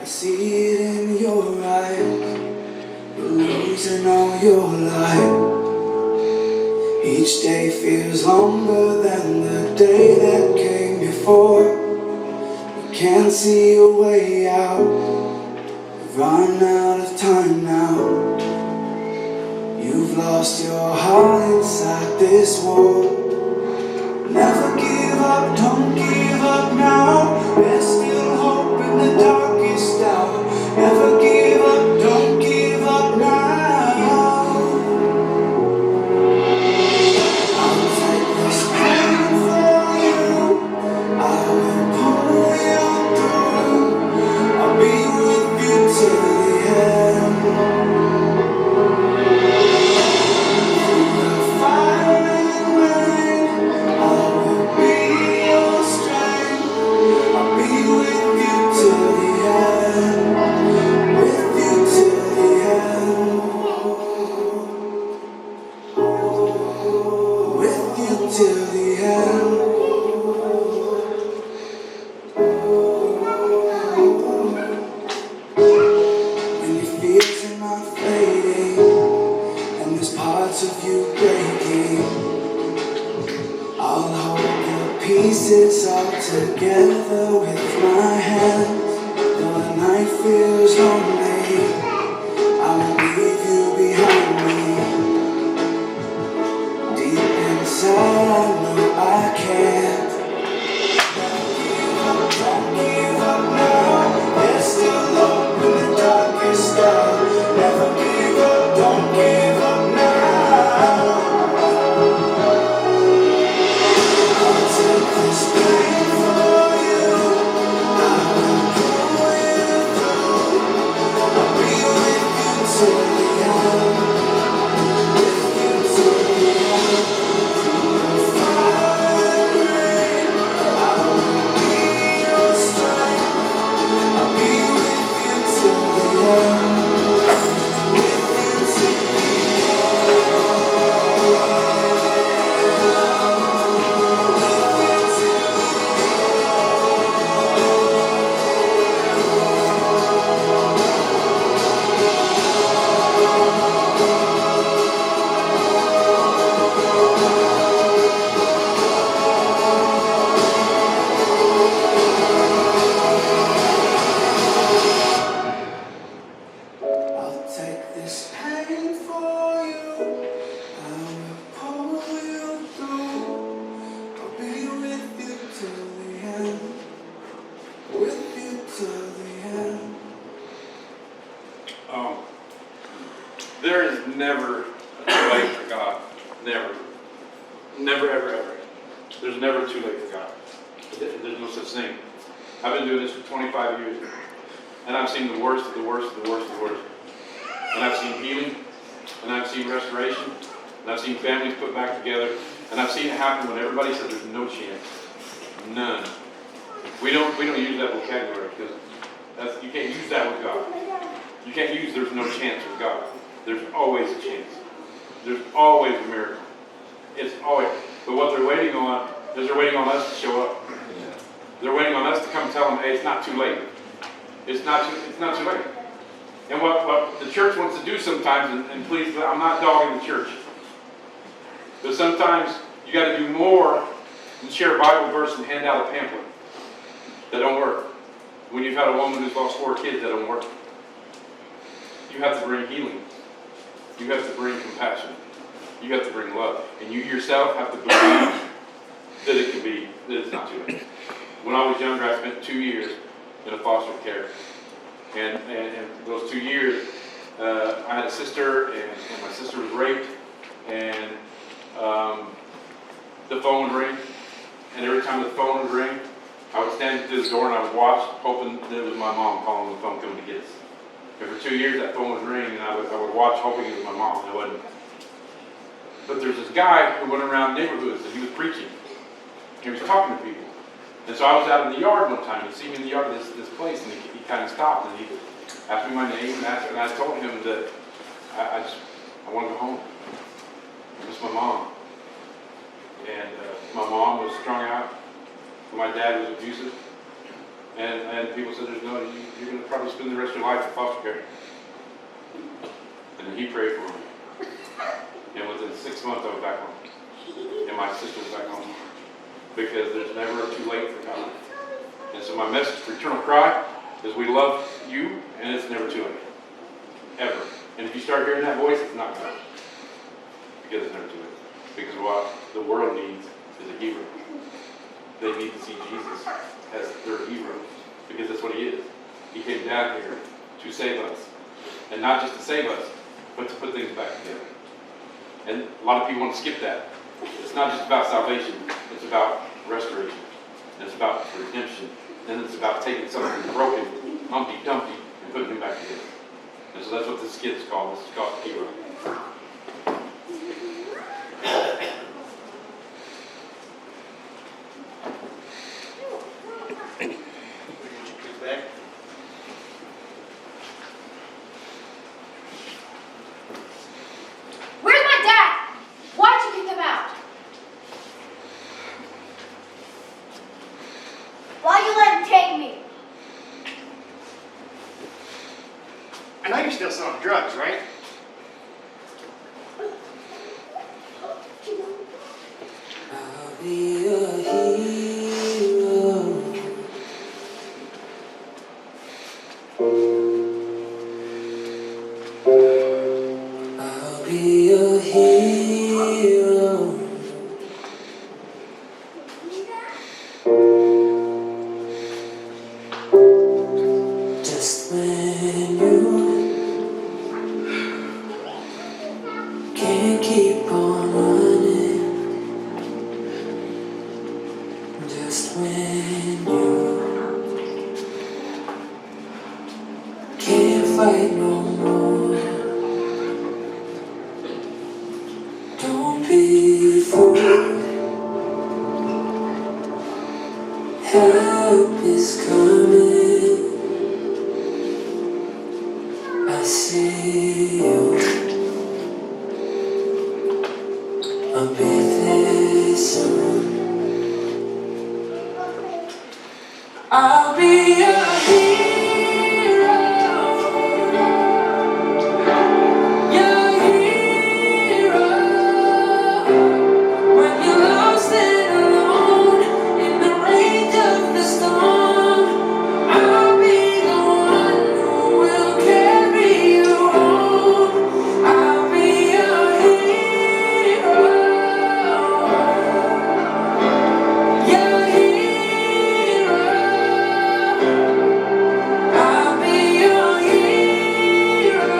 I see it in your eyes. You're losing all your life. Each day feels longer than the day that came before. You can't see a way out. You've run out of time now. You've lost your heart inside this war. Never give up, don't give up now. There's still hope in the darkest hour. Never give up, don't give up now. I'll take this pain for you. I will pull you through. I'll be with you till the end. Through the fire and rain. piece it all together with my hands. Though the night feels lonely, I won't leave you behind me. Deep inside I know I can't. Don't give up now. There's still hope in the darkest hour. Never give up, don't give up now. I'll take this pain for you. I will pull you through. I'll be with you till the end. With you till the end. Through the fire and rain, I will be your strength. I'll be with you till the end. With you till the I'll take this pain for you. I will pull you through. I'll be with you till the end. With you till the end. There is never too late for God. Never. Never, ever, ever. There's never too late for God. There's no such thing. I've been doing this for 25 years. And I've seen the worst of the worst of the worst of the worst. And I've seen healing. And I've seen restoration. And I've seen families put back together. And I've seen it happen when everybody said there's no chance. None. We don't use that vocabulary because you can't use that with God. You can't use there's no chance with God. There's always a chance. There's always a miracle. It's always. But what they're waiting on is they're waiting on us to show up. They're waiting on us to come tell them, hey, it's not too late. It's not too late. And what the church wants to do sometimes, and please, I'm not dogging the church, but sometimes you got to do more than share a Bible verse and hand out a pamphlet. That don't work. When you've had a woman who's lost 4 kids, that don't work. You have to bring healing. You have to bring compassion. You have to bring love. And you yourself have to believe that it can be, that it's not too late. When I was younger, I spent 2 years in a foster care. And those 2 years, I had a sister, and my sister was raped, and the phone would ring. And every time the phone would ring, I would stand at this door and I would watch, hoping that it was my mom calling the phone coming to get us. And for 2 years, that phone would ring, and I would watch, hoping it was my mom, and it wasn't. But there's this guy who went around neighborhoods, and he was preaching. He was talking to people. And so I was out in the yard one time, and he seen me in the yard of this place, and he kind of stopped, and he asked me my name, and I told him that I want to go home. I miss my mom. And my mom was strung out. My dad was abusive. And people said, you're going to probably spend the rest of your life in foster care. And he prayed for me. And within 6 months, I was back home. And my sister was back home. Because there's never too late for God. And so my message for Eternal Cry is we love you, and it's never too late. Ever. And if you start hearing that voice, it's not God. Because it's never too late. Because what the world needs is a hero. They need to see Jesus as their hero, because that's what he is. He came down here to save us. And not just to save us, but to put things back together. And a lot of people want to skip that. It's not just about salvation, it's about restoration. And it's about redemption. And it's about taking something broken, Humpty Dumpty, and putting it back together. And so that's what this skit is called. This is called Hero. Where's my dad? Why'd you kick him out? Why'd you let him take me? I know you're still selling drugs, right? I'll be a hero. be a hero. Just when you can't keep on running, just when you can't fight no more, don't be fooled. Help is coming. I see you. I'll be there soon. I'll be a hero. Your hero. When you're lost and alone in the rage of the storm, I'll be the one who will carry you home. I'll be your hero. Your hero. I'll be your hero.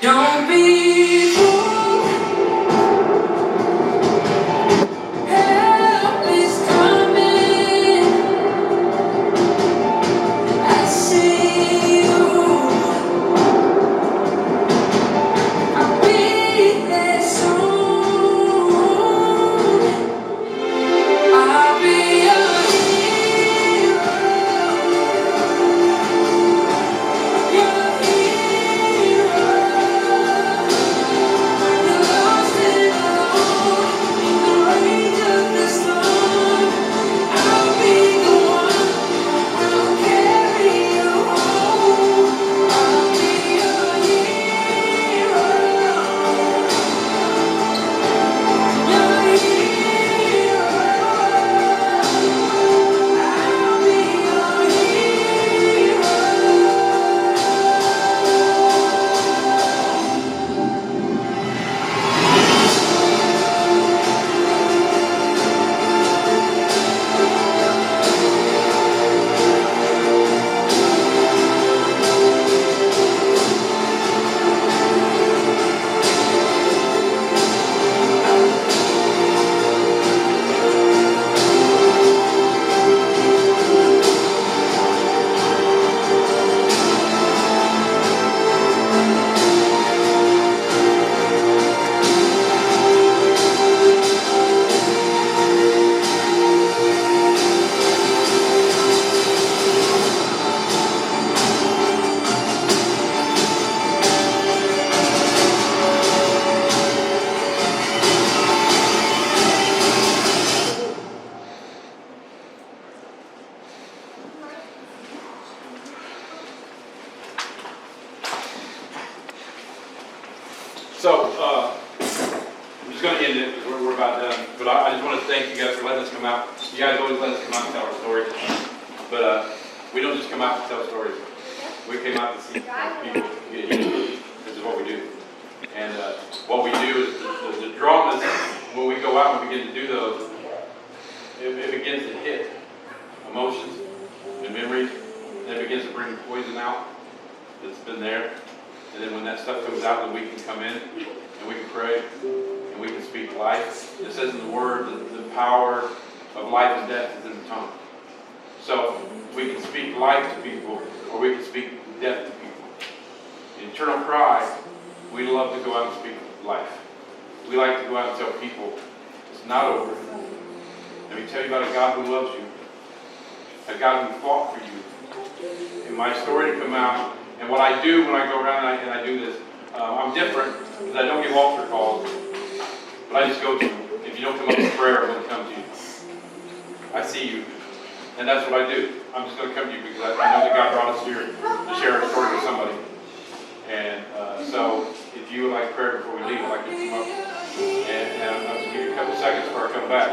Don't be fooled. Help is coming. I see you. I'll be there soon. I'll be your hero. Your hero. When you're lost and alone in the rage of the storm, I'll be the one who'll carry you home. I'll be your hero. Your hero. I'll be your hero. So, I'm just gonna end it because we're about done, but I just want to thank you guys for letting us come out. You guys always let us come out and tell our stories, but we don't just come out to tell stories. We came out to see people get healed. This is what we do. And what we do is the dramas, when we go out and begin to do those, it begins to hit emotions and memories, and it begins to bring poison out that's been there. And then when that stuff comes out, then we can come in and we can pray and we can speak life. It says in the Word that the power of life and death is in the tongue. So we can speak life to people or we can speak death to people. In Eternal Cry, we love to go out and speak life. We like to go out and tell people it's not over. Let me tell you about a God who loves you, a God who fought for you. And my story to come out, and what I do when I go around and I do this, I'm different because I don't give altar calls, but I just go to them. If you don't come up with prayer, I'm going to come to you. I see you, and that's what I do. I'm just going to come to you because I know that God brought us here to share a story with somebody. And so, if you would like prayer before we leave, I'd like to come up and I'm going to give you a couple seconds before I come back.